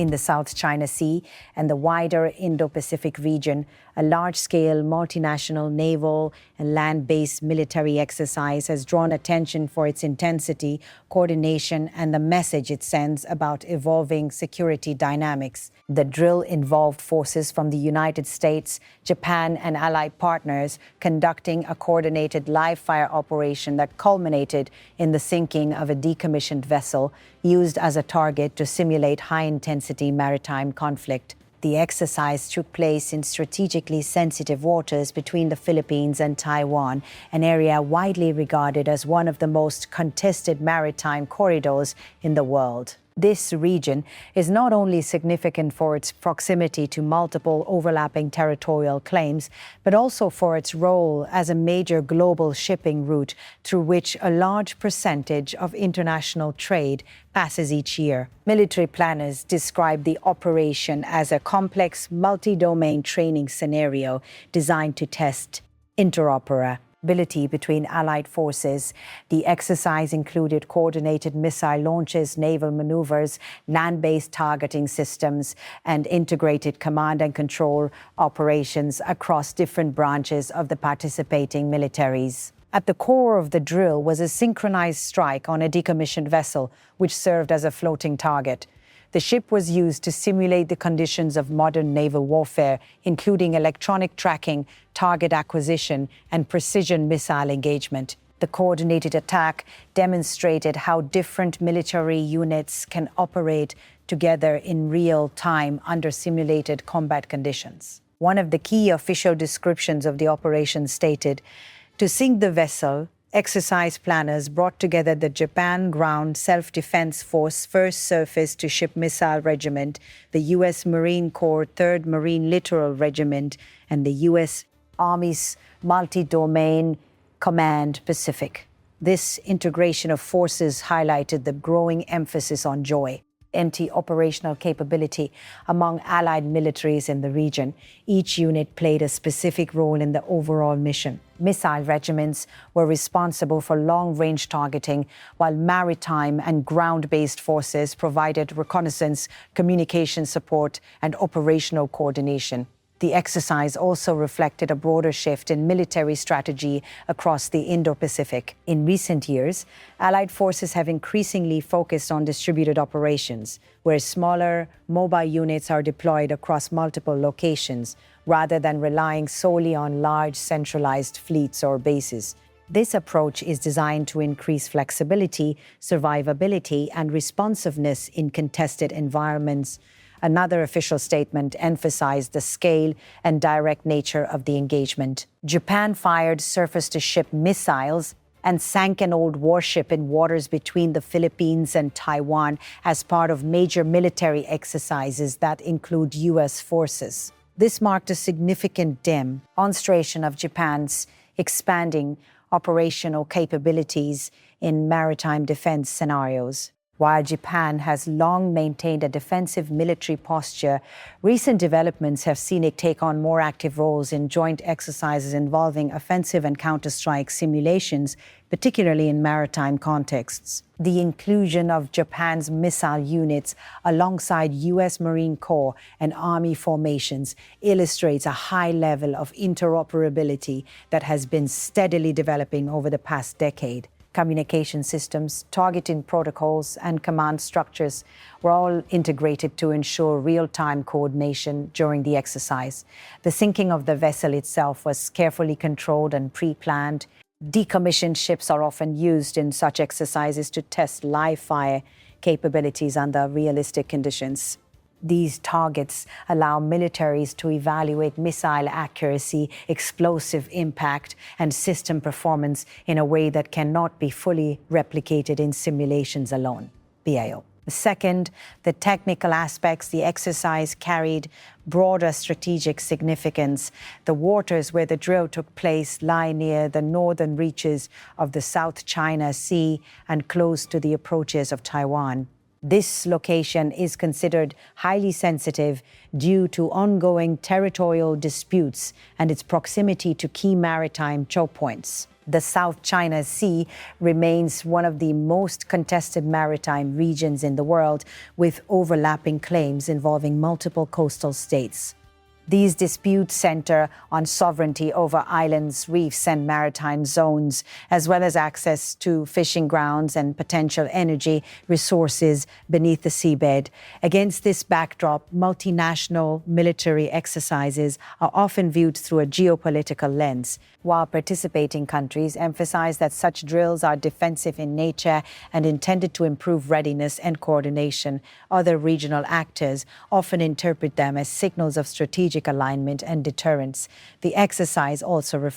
in the South China Sea and the wider Indo-Pacific region, a large-scale multinational naval and land-based military exercise has drawn attention for its intensity, coordination, and the message it sends about evolving security dynamics. The drill involved forces from the United States, Japan, and allied partners conducting a coordinated live-fire operation that culminated in the sinking of a decommissioned vessel used as a target to simulate high-intensity maritime conflict. The exercise took place in strategically sensitive waters between the Philippines and Taiwan, an area widely regarded as one of the most contested maritime corridors in the world. This region is not only significant for its proximity to multiple overlapping territorial claims, but also for its role as a major global shipping route through which a large percentage of international trade passes each year. Military planners describe the operation as a complex, multi-domain training scenario designed to test interoperability between allied forces. The exercise included coordinated missile launches, naval maneuvers, land-based targeting systems, and integrated command and control operations across different branches of the participating militaries. At the core of the drill was a synchronized strike on a decommissioned vessel, which served as a floating target. The ship was used to simulate the conditions of modern naval warfare, including electronic tracking, target acquisition, and precision missile engagement. The coordinated attack demonstrated how different military units can operate together in real time under simulated combat conditions. One of the key official descriptions of the operation stated, "To sink the vessel, exercise planners brought together the Japan Ground Self-Defense Force 1st Surface-to-Ship Missile Regiment, the U.S. Marine Corps 3rd Marine Littoral Regiment, and the U.S. Army's Multi-Domain Command Pacific." This integration of forces highlighted the growing emphasis on JOI, anti-operational capability, among allied militaries in the region. Each unit played a specific role in the overall mission. Missile regiments were responsible for long-range targeting, while maritime and ground-based forces provided reconnaissance, communication support, and operational coordination. The exercise also reflected a broader shift in military strategy across the Indo-Pacific. In recent years, allied forces have increasingly focused on distributed operations, where smaller, mobile units are deployed across multiple locations, rather than relying solely on large, centralized fleets or bases. This approach is designed to increase flexibility, survivability, and responsiveness in contested environments. Another official statement emphasized the scale and direct nature of the engagement. Japan fired surface-to-ship missiles and sank an old warship in waters between the Philippines and Taiwan as part of major military exercises that include U.S. forces. This marked a significant demonstration of Japan's expanding operational capabilities in maritime defense scenarios. While Japan has long maintained a defensive military posture, recent developments have seen it take on more active roles in joint exercises involving offensive and counterstrike simulations, particularly in maritime contexts. The inclusion of Japan's missile units alongside U.S. Marine Corps and Army formations illustrates a high level of interoperability that has been steadily developing over the past decade. Communication systems, targeting protocols, and command structures were all integrated to ensure real-time coordination during the exercise. The sinking of the vessel itself was carefully controlled and pre-planned. Decommissioned ships are often used in such exercises to test live-fire capabilities under realistic conditions. These targets allow militaries to evaluate missile accuracy, explosive impact, and system performance in a way that cannot be fully replicated in simulations alone. BIO. Second, the technical aspects. The exercise carried broader strategic significance. The waters where the drill took place lie near the northern reaches of the South China Sea and close to the approaches of Taiwan. This location is considered highly sensitive due to ongoing territorial disputes and its proximity to key maritime choke points. The South China Sea remains one of the most contested maritime regions in the world, with overlapping claims involving multiple coastal states. These disputes center on sovereignty over islands, reefs, and maritime zones, as well as access to fishing grounds and potential energy resources beneath the seabed. Against this backdrop, multinational military exercises are often viewed through a geopolitical lens. While participating countries emphasize that such drills are defensive in nature and intended to improve readiness and coordination, other regional actors often interpret them as signals of strategic alignment and deterrence. The exercise also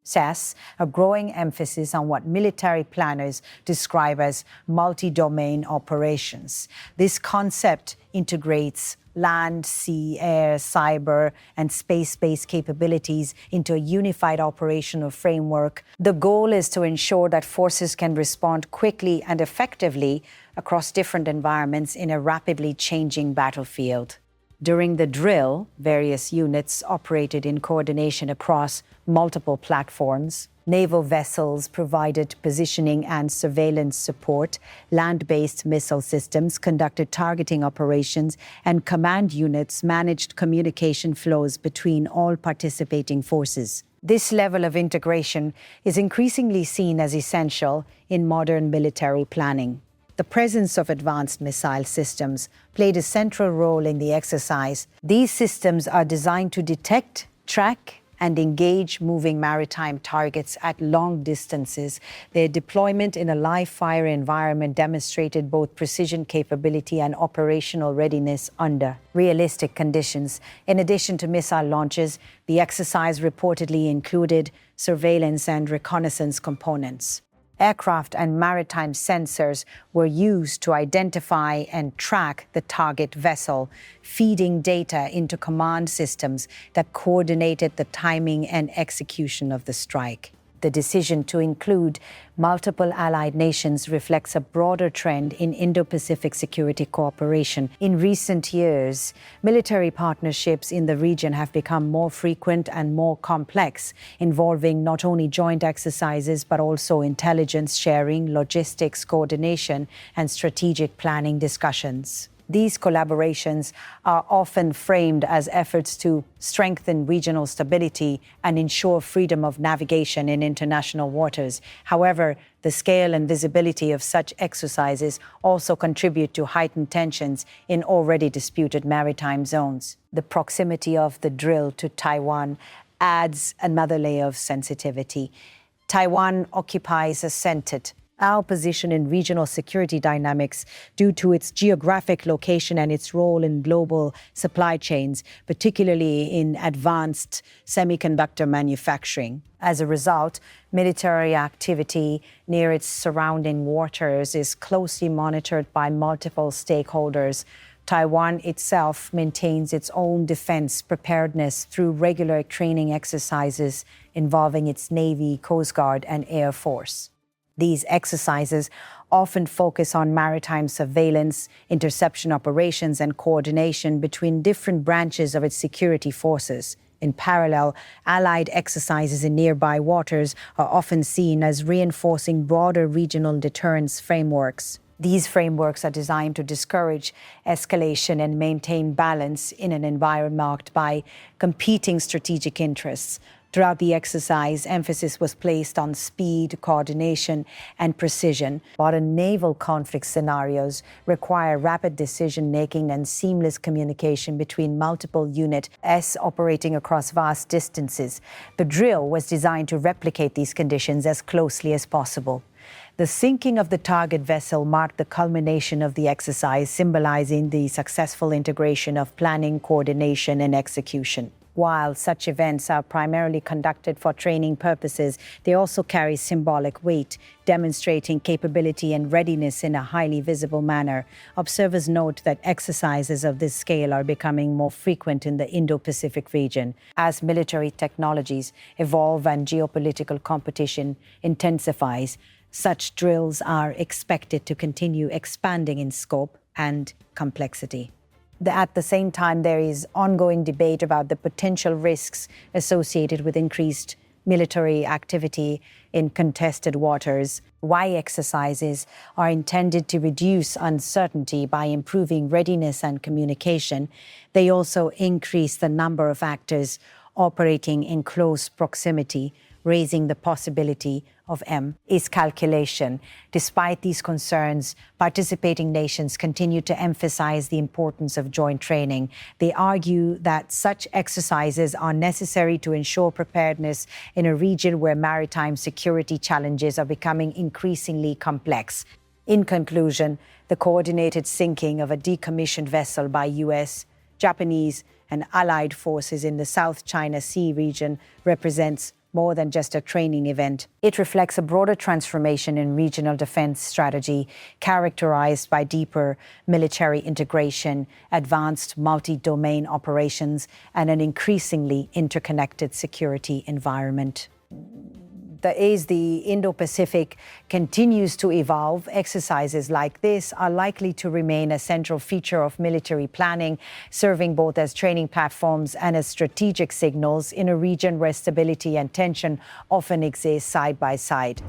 says a growing emphasis on what military planners describe as multi-domain operations. This concept integrates land, sea, air, cyber, and space-based capabilities into a unified operational framework. The goal is to ensure that forces can respond quickly and effectively across different environments in a rapidly changing battlefield. During the drill, various units operated in coordination across multiple platforms. Naval vessels provided positioning and surveillance support, land-based missile systems conducted targeting operations, and command units managed communication flows between all participating forces. This level of integration is increasingly seen as essential in modern military planning. The presence of advanced missile systems played a central role in the exercise. These systems are designed to detect, track, and engage moving maritime targets at long distances. Their deployment in a live-fire environment demonstrated both precision capability and operational readiness under realistic conditions. In addition to missile launches, the exercise reportedly included surveillance and reconnaissance components. Aircraft and maritime sensors were used to identify and track the target vessel, feeding data into command systems that coordinated the timing and execution of the strike. The decision to include multiple allied nations reflects a broader trend in Indo-Pacific security cooperation. In recent years, military partnerships in the region have become more frequent and more complex, involving not only joint exercises but also intelligence sharing, logistics coordination, and strategic planning discussions. These collaborations are often framed as efforts to strengthen regional stability and ensure freedom of navigation in international waters. However, the scale and visibility of such exercises also contribute to heightened tensions in already disputed maritime zones. The proximity of the drill to Taiwan adds another layer of sensitivity. Taiwan occupies a centered position in regional security dynamics due to its geographic location and its role in global supply chains, particularly in advanced semiconductor manufacturing. As a result, military activity near its surrounding waters is closely monitored by multiple stakeholders. Taiwan itself maintains its own defense preparedness through regular training exercises involving its Navy, Coast Guard, and Air Force. These exercises often focus on maritime surveillance, interception operations, and coordination between different branches of its security forces. In parallel, allied exercises in nearby waters are often seen as reinforcing broader regional deterrence frameworks. These frameworks are designed to discourage escalation and maintain balance in an environment marked by competing strategic interests. Throughout the exercise, emphasis was placed on speed, coordination, and precision. Modern naval conflict scenarios require rapid decision-making and seamless communication between multiple units operating across vast distances. The drill was designed to replicate these conditions as closely as possible. The sinking of the target vessel marked the culmination of the exercise, symbolizing the successful integration of planning, coordination, and execution. While such events are primarily conducted for training purposes, they also carry symbolic weight, demonstrating capability and readiness in a highly visible manner. Observers note that exercises of this scale are becoming more frequent in the Indo-Pacific region. As military technologies evolve and geopolitical competition intensifies, such drills are expected to continue expanding in scope and complexity. At the same time, there is ongoing debate about the potential risks associated with increased military activity in contested waters. Y exercises are intended to reduce uncertainty by improving readiness and communication. They also increase the number of actors operating in close proximity, raising the possibility of miscalculation. Despite these concerns, participating nations continue to emphasize the importance of joint training. They argue that such exercises are necessary to ensure preparedness in a region where maritime security challenges are becoming increasingly complex. In conclusion, the coordinated sinking of a decommissioned vessel by US, Japanese, and Allied forces in the South China Sea region represents more than just a training event. It reflects a broader transformation in regional defense strategy, characterized by deeper military integration, advanced multi-domain operations, and an increasingly interconnected security environment. As the Indo-Pacific continues to evolve, exercises like this are likely to remain a central feature of military planning, serving both as training platforms and as strategic signals in a region where stability and tension often exist side by side.